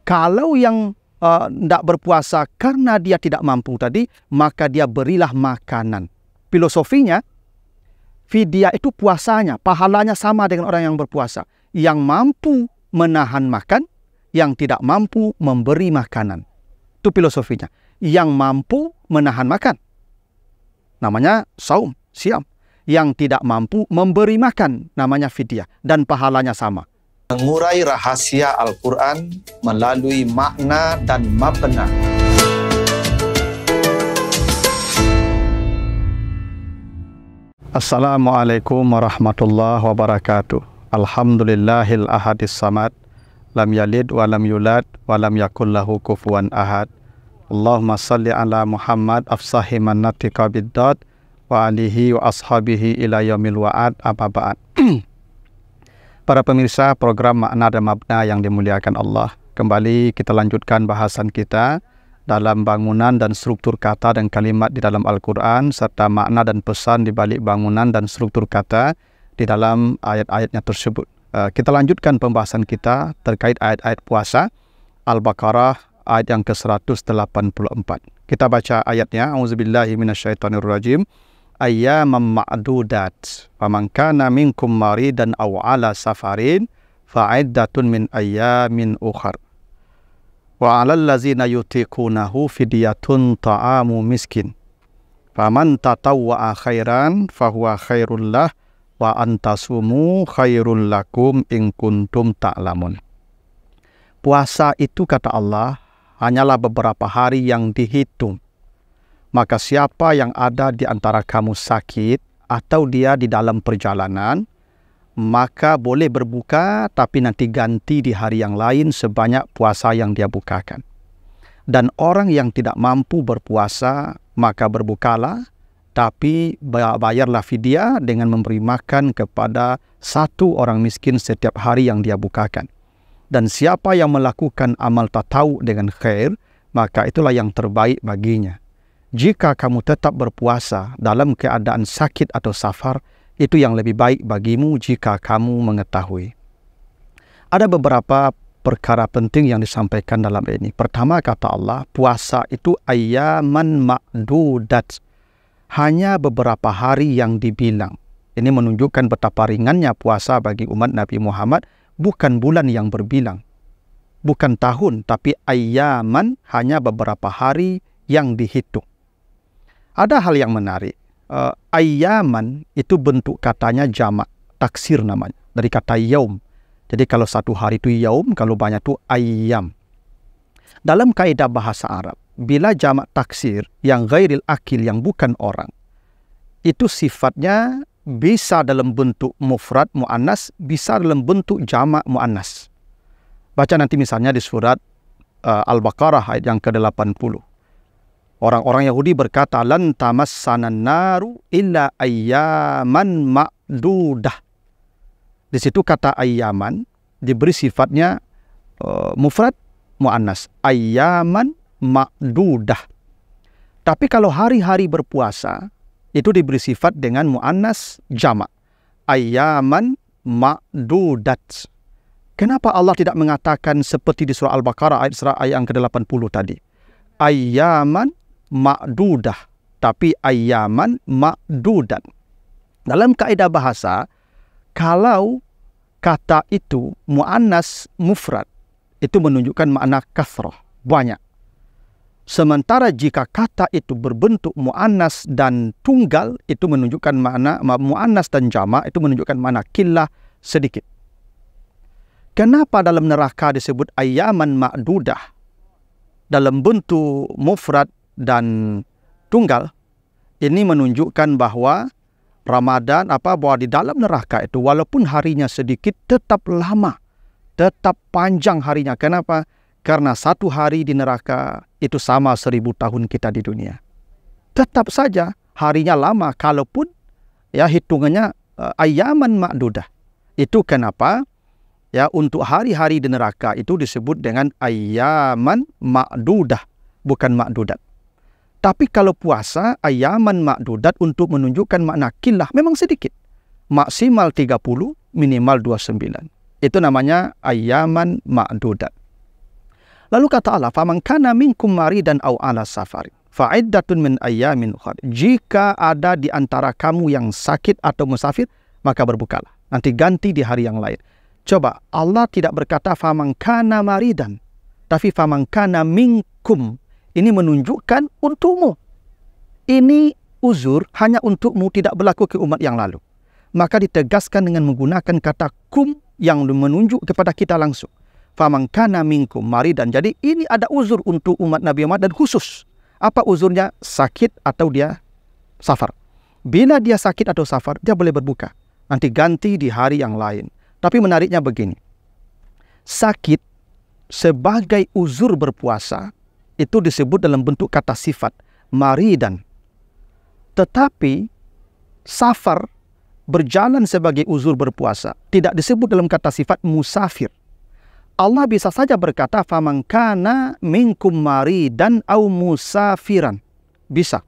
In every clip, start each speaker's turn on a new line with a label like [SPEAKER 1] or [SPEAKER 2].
[SPEAKER 1] Kalau yang tidak berpuasa karena dia tidak mampu tadi, maka dia berilah makanan. Filosofinya, fidyah itu puasanya, pahalanya sama dengan orang yang berpuasa. Yang mampu menahan makan, yang tidak mampu memberi makanan. Itu filosofinya. Yang mampu menahan makan, namanya saum, siam. Yang tidak mampu memberi makan, namanya fidyah. Dan pahalanya sama.
[SPEAKER 2] Mengurai rahasia Al-Quran melalui makna dan mabna.
[SPEAKER 1] Assalamualaikum warahmatullahi wabarakatuh. Alhamdulillahil ahadis samad, lam yalid wa lam yulad wa lam yakul lahu kufuwan ahad. Allahumma salli ala Muhammad afsahi man natika biddad wa alihi wa ashabihi ila yaumil wa'ad, amma ba'd. Para pemirsa program Makna dan Mabna yang dimuliakan Allah, kembali kita lanjutkan bahasan kita dalam bangunan dan struktur kata dan kalimat di dalam Al-Quran, serta makna dan pesan di balik bangunan dan struktur kata di dalam ayat-ayatnya tersebut. Kita lanjutkan pembahasan kita terkait ayat-ayat puasa, Al-Baqarah ayat yang ke-184. Kita baca ayatnya, A'udzubillahi minasyaitonirrajim. Ayyaman ma'dudat faman kana minkum maridan aw ala safarin fa'iddatun min ayyamin ukhar wa 'alal ladzina yutiqunahu fidyatun ta'amu miskin faman tatawwa'a khairan fahuwa khairul lah wa antasumu khairul lakum in kuntum ta'lamun. Puasa itu, kata Allah, hanyalah beberapa hari yang dihitung. Maka siapa yang ada di antara kamu sakit atau dia di dalam perjalanan, maka boleh berbuka tapi nanti ganti di hari yang lain sebanyak puasa yang dia bukakan. Dan orang yang tidak mampu berpuasa, maka berbukalah, tapi bayarlah fidyah dengan memberi makan kepada satu orang miskin setiap hari yang dia bukakan. Dan siapa yang melakukan amal tatawu dengan khair, maka itulah yang terbaik baginya. Jika kamu tetap berpuasa dalam keadaan sakit atau safar, itu yang lebih baik bagimu jika kamu mengetahui. Ada beberapa perkara penting yang disampaikan dalam ini. Pertama, kata Allah, puasa itu ayyaman ma'dudat. Hanya beberapa hari yang dibilang. Ini menunjukkan betapa ringannya puasa bagi umat Nabi Muhammad, bukan bulan yang berbilang. Bukan tahun, tapi ayyaman, hanya beberapa hari yang dihitung. Ada hal yang menarik. Ayyaman itu bentuk katanya jamak, taksir namanya, dari kata yaum. Jadi kalau satu hari itu yaum, kalau banyak itu ayyam. Dalam kaidah bahasa Arab, bila jamak taksir yang ghairil akil, yang bukan orang, itu sifatnya bisa dalam bentuk mufrad mu'annas, bisa dalam bentuk jamak mu'annas. Baca nanti misalnya di surat Al-Baqarah ayat yang ke-80. Orang-orang Yahudi berkata, lan tamassanan naru illa ayyaman ma'dudah. Di situ kata ayyaman diberi sifatnya mufrad mu'annas, ayyaman ma'dudah. Tapi kalau hari-hari berpuasa itu diberi sifat dengan mu'annas jamak, ayyaman ma'dudat. Kenapa Allah tidak mengatakan seperti di surah Al-Baqarah ayat yang ke-80 tadi? Ayyaman ma'dudah, tapi ayyaman ma'dudan. Dalam kaidah bahasa, kalau kata itu mu'annas mufrad, itu menunjukkan makna kathrah, banyak. Sementara jika kata itu berbentuk mu'annas dan tunggal, itu menunjukkan makna mu'annas dan jama', itu menunjukkan makna killah, sedikit. Kenapa dalam neraka disebut ayyaman ma'dudah dalam bentuk mufrad dan tunggal? Ini menunjukkan bahwa Ramadan, bahwa di dalam neraka itu walaupun harinya sedikit, tetap lama, tetap panjang harinya. Kenapa? Karena satu hari di neraka itu sama 1000 tahun kita di dunia. Tetap saja harinya lama, kalaupun ya hitungannya ayyaman ma'dudah. Itu kenapa ya untuk hari-hari di neraka itu disebut dengan ayyaman ma'dudah, bukan ma'dudat. Tapi kalau puasa, ayyaman ma'dudat untuk menunjukkan makna killah, memang sedikit. Maksimal 30, minimal 29. Itu namanya ayyaman ma'dudat. Lalu kata Allah, faman kana minkum maridan aw ala safari fa'iddatun min ayyamin ukhra. Jika ada di antara kamu yang sakit atau musafir, maka berbukalah. Nanti ganti di hari yang lain. Coba, Allah tidak berkata faman kana maridan, tapi faman kana minkum. Ini menunjukkan untukmu. Ini uzur hanya untukmu, tidak berlaku ke umat yang lalu. Maka ditegaskan dengan menggunakan kata kum yang menunjuk kepada kita langsung. Faman kana minkum maridan. Jadi ini ada uzur untuk umat Nabi Muhammad dan khusus. Apa uzurnya? Sakit atau dia safar. Bila dia sakit atau safar, dia boleh berbuka. Nanti ganti di hari yang lain. Tapi menariknya begini. Sakit sebagai uzur berpuasa itu disebut dalam bentuk kata sifat maridan. Tetapi safar berjalan sebagai uzur berpuasa tidak disebut dalam kata sifat musafir. Allah bisa saja berkata faman kana minkum maridan au musafiran. Bisa.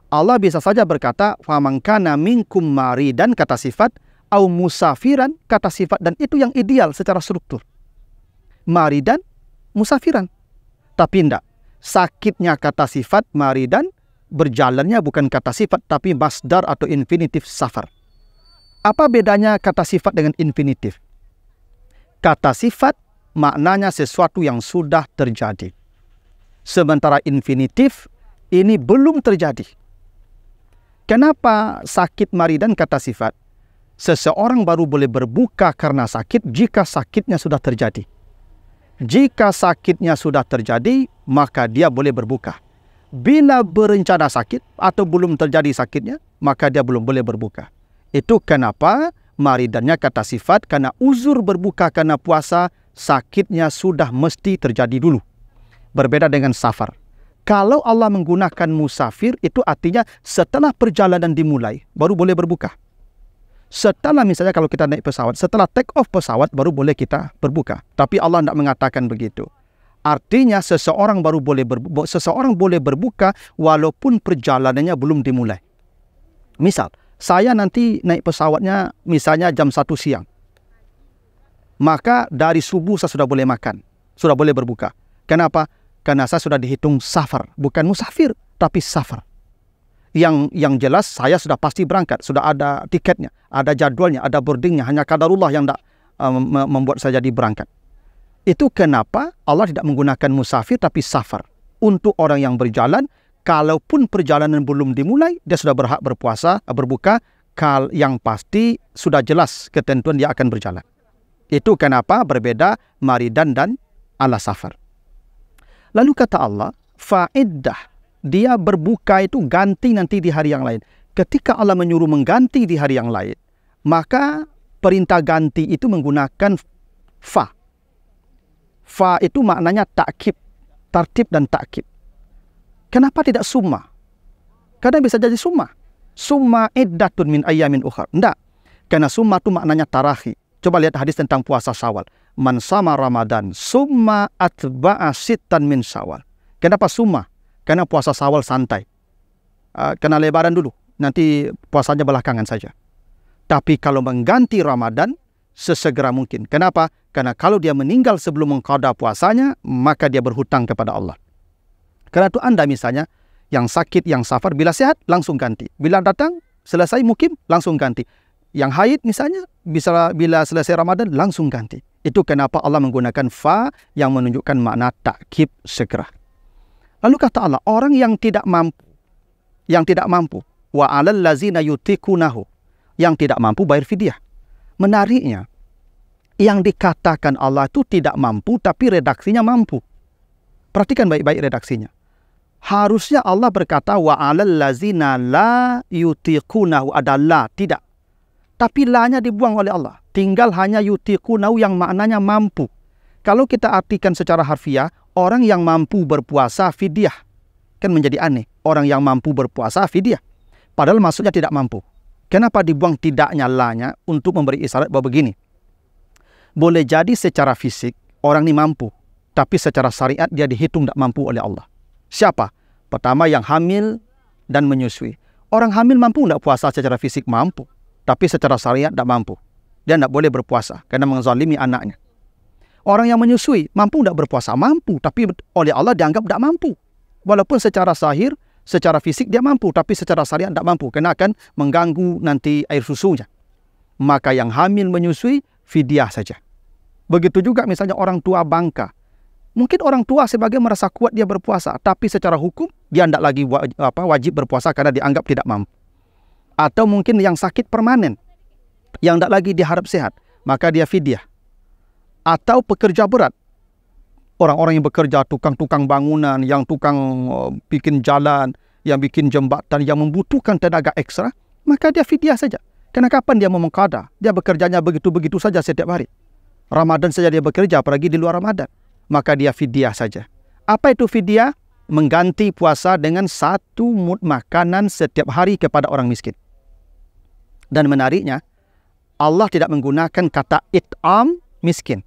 [SPEAKER 1] Allah bisa saja berkata faman kana minkum maridan kata sifat au musafiran kata sifat, dan itu yang ideal secara struktur. Maridan, musafiran. Tapi tidak. Sakitnya kata sifat maridan, berjalannya bukan kata sifat tapi masdar atau infinitif safar. Apa bedanya kata sifat dengan infinitif? Kata sifat maknanya sesuatu yang sudah terjadi. Sementara infinitif ini belum terjadi. Kenapa sakit maridan kata sifat? Seseorang baru boleh berbuka karena sakit jika sakitnya sudah terjadi. Jika sakitnya sudah terjadi, maka dia boleh berbuka. Bila berencana sakit atau belum terjadi sakitnya, maka dia belum boleh berbuka. Itu kenapa maridannya kata sifat, karena uzur berbuka karena puasa, sakitnya sudah mesti terjadi dulu. Berbeda dengan safar. Kalau Allah menggunakan musafir, itu artinya setelah perjalanan dimulai, baru boleh berbuka. Setelah misalnya kalau kita naik pesawat, setelah take off pesawat, baru boleh kita berbuka. Tapi Allah tidak mengatakan begitu. Artinya seseorang boleh berbuka walaupun perjalanannya belum dimulai. Misal, saya nanti naik pesawatnya misalnya jam 1 siang. Maka dari subuh saya sudah boleh makan. Sudah boleh berbuka. Kenapa? Karena saya sudah dihitung safar. Bukan musafir, tapi safar. Yang jelas saya sudah pasti berangkat. Sudah ada tiketnya, ada jadwalnya, ada boardingnya. Hanya qadarullah yang tidak membuat saya jadi berangkat. Itu kenapa Allah tidak menggunakan musafir tapi safar. Untuk orang yang berjalan, kalaupun perjalanan belum dimulai, dia sudah berhak berbuka. Yang pasti sudah jelas ketentuan dia akan berjalan. Itu kenapa berbeda maridan dan ala safar. Lalu kata Allah, fa'iddah. Dia berbuka itu ganti nanti di hari yang lain. Ketika Allah menyuruh mengganti di hari yang lain, maka perintah ganti itu menggunakan fa. Fa itu maknanya ta'kib, tartib dan ta'kib. Kenapa tidak summa? Karena bisa jadi summa. Summa iddatun min ayyamin ukhra. Tidak. Karena summa itu maknanya tarahi. Coba lihat hadis tentang puasa Syawal. Man sama Ramadan summa atba'a sittan min Syawal. Kenapa summa? Karena puasa Syawal santai. Kena lebaran dulu. Nanti puasanya belakangan saja. Tapi kalau mengganti Ramadan, sesegera mungkin. Kenapa? Karena kalau dia meninggal sebelum mengqada puasanya, maka dia berhutang kepada Allah. Karena itu Anda misalnya, yang sakit, yang safar, bila sehat, langsung ganti. Bila datang, selesai mukim, langsung ganti. Yang haid misalnya, bila selesai Ramadan, langsung ganti. Itu kenapa Allah menggunakan fa yang menunjukkan makna ta'kib segera. Lalu kata Allah, orang yang tidak mampu, wa 'alal ladzina yutiqunahu, yang tidak mampu bayar fidyah. Menariknya, yang dikatakan Allah itu tidak mampu, tapi redaksinya mampu. Perhatikan baik-baik redaksinya. Harusnya Allah berkata, wa 'alal ladzina la yutiqunahu, ada la, tidak. Tapi la-nya dibuang oleh Allah. Tinggal hanya yutiqunahu yang maknanya mampu. Kalau kita artikan secara harfiah, orang yang mampu berpuasa fidyah. Kan menjadi aneh. Orang yang mampu berpuasa fidyah. Padahal maksudnya tidak mampu. Kenapa dibuang tidaknya la-nya untuk memberi isyarat bahwa begini. Boleh jadi secara fisik orang ini mampu. Tapi secara syariat dia dihitung tidak mampu oleh Allah. Siapa? Pertama yang hamil dan menyusui. Orang hamil mampu tidak puasa secara fisik? Mampu. Tapi secara syariat tidak mampu. Dia tidak boleh berpuasa karena menzalimi anaknya. Orang yang menyusui, mampu tidak berpuasa? Mampu, tapi oleh Allah dianggap tidak mampu. Walaupun secara zahir, secara fisik dia mampu, tapi secara syariat tidak mampu. Kerana akan mengganggu nanti air susunya. Maka yang hamil menyusui, fidyah saja. Begitu juga misalnya orang tua bangka. Mungkin orang tua sebagai merasa kuat dia berpuasa, tapi secara hukum dia tidak lagi wajib berpuasa karena dianggap tidak mampu. Atau mungkin yang sakit permanen, yang tidak lagi diharap sehat, maka dia fidyah. Atau pekerja berat, orang-orang yang bekerja, tukang-tukang bangunan, yang tukang bikin jalan, yang bikin jembatan, yang membutuhkan tenaga ekstra, maka dia fidyah saja. Karena kapan dia mau mengqada? Dia bekerjanya begitu-begitu saja setiap hari. Ramadan saja dia bekerja, apalagi di luar Ramadan. Maka dia fidyah saja. Apa itu fidyah? Mengganti puasa dengan 1 mud makanan setiap hari kepada orang miskin. Dan menariknya, Allah tidak menggunakan kata it'am miskin.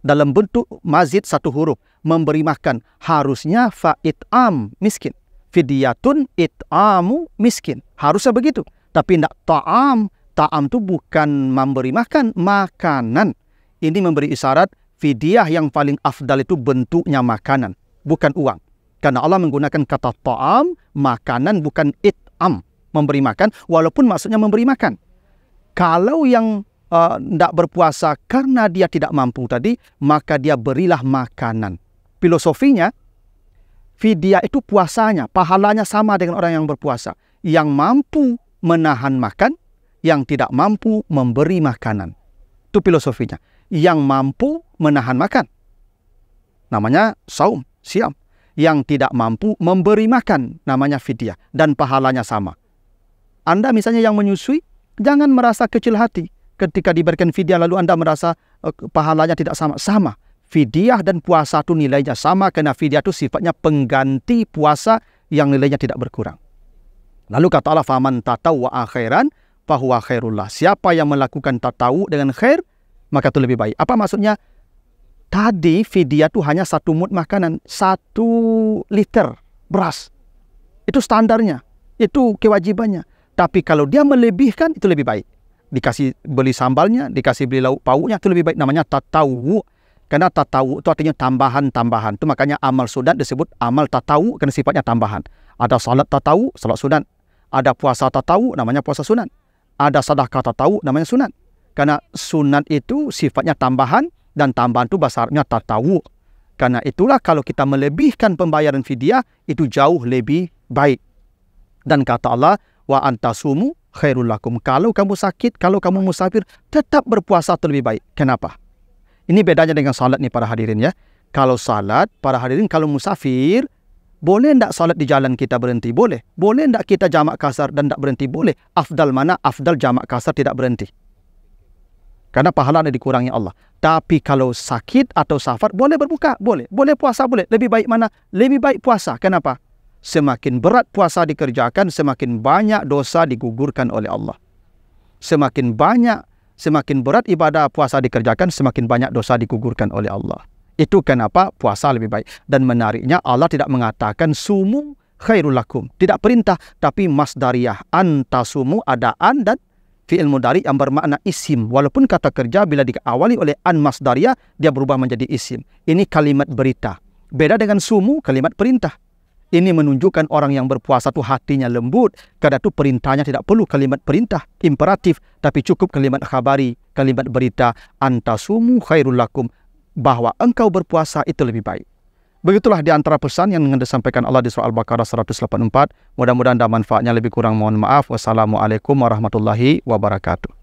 [SPEAKER 1] Dalam bentuk mazid 1 huruf. Memberi makan. Harusnya fa'it'am miskin. Fidyatun it'amu miskin. Harusnya begitu. Tapi tidak ta'am. Ta'am itu bukan memberi makan. Makanan. Ini memberi isyarat fidyah yang paling afdal itu bentuknya makanan, bukan uang. Karena Allah menggunakan kata ta'am, makanan, bukan it'am, memberi makan, walaupun maksudnya memberi makan. Kalau yang tidak berpuasa karena dia tidak mampu tadi, maka dia berilah makanan. Filosofinya, fidyah itu puasanya, pahalanya sama dengan orang yang berpuasa. Yang mampu menahan makan, yang tidak mampu memberi makanan. Itu filosofinya. Yang mampu menahan makan, namanya saum, siam. Yang tidak mampu memberi makan, namanya fidyah. Dan pahalanya sama. Anda misalnya yang menyusui, jangan merasa kecil hati. Ketika diberikan fidyah lalu Anda merasa pahalanya tidak sama. Sama. Fidyah dan puasa itu nilainya sama, karena fidyah itu sifatnya pengganti puasa yang nilainya tidak berkurang. Lalu kata Allah, faman tatawwa'a khairan fahuwa khairullah. Siapa yang melakukan tatawu dengan khair, maka itu lebih baik. Apa maksudnya? Tadi fidyah itu hanya 1 mud makanan, 1 liter beras. Itu standarnya. Itu kewajibannya. Tapi kalau dia melebihkan, itu lebih baik. Dikasih beli sambalnya, dikasih beli lauk pauknya, itu lebih baik. Namanya tatawu. Karena tatawu itu artinya tambahan-tambahan. Itu makanya amal sunat disebut amal tatawu, karena sifatnya tambahan. Ada salat tatawu, salat sunat. Ada puasa tatawu, namanya puasa sunat. Ada sedekah tatawu, namanya sunat. Karena sunat itu sifatnya tambahan, dan tambahan itu bahasa Arabnya tatawu. Karena itulah kalau kita melebihkan pembayaran fidyah, itu jauh lebih baik. Dan kata Allah, wa antasumu khairul lakum. Kalau kamu sakit, kalau kamu musafir, tetap berpuasa itu lebih baik. Kenapa? Ini bedanya dengan salat nih para hadirin ya. Kalau salat, para hadirin kalau musafir, boleh tidak salat di jalan kita berhenti? Boleh. Boleh tidak kita jamak kasar dan tidak berhenti? Boleh. Afdal mana? Afdal jamak kasar tidak berhenti. Karena pahala dikurangi Allah. Tapi kalau sakit atau safar, boleh berbuka? Boleh. Boleh puasa? Boleh. Lebih baik mana? Lebih baik puasa. Kenapa? Semakin berat puasa dikerjakan, semakin banyak dosa digugurkan oleh Allah. Semakin berat ibadah puasa dikerjakan, semakin banyak dosa digugurkan oleh Allah. Itu kenapa puasa lebih baik. Dan menariknya, Allah tidak mengatakan sumu khairul lakum. Tidak perintah, tapi masdariyah. Antasumu ada an dan fi'il mudhari yang bermakna isim. Walaupun kata kerja bila diawali oleh an masdariyah, dia berubah menjadi isim. Ini kalimat berita. Beda dengan sumu, kalimat perintah. Ini menunjukkan orang yang berpuasa itu hatinya lembut. Karena itu perintahnya tidak perlu kalimat perintah, imperatif. Tapi cukup kalimat khabari, kalimat berita. Antasumu khairul lakum. Bahwa engkau berpuasa itu lebih baik. Begitulah di antara pesan yang disampaikan Allah di surah Al-Baqarah 184. Mudah-mudahan ada manfaatnya, lebih kurang mohon maaf. Wassalamualaikum warahmatullahi wabarakatuh.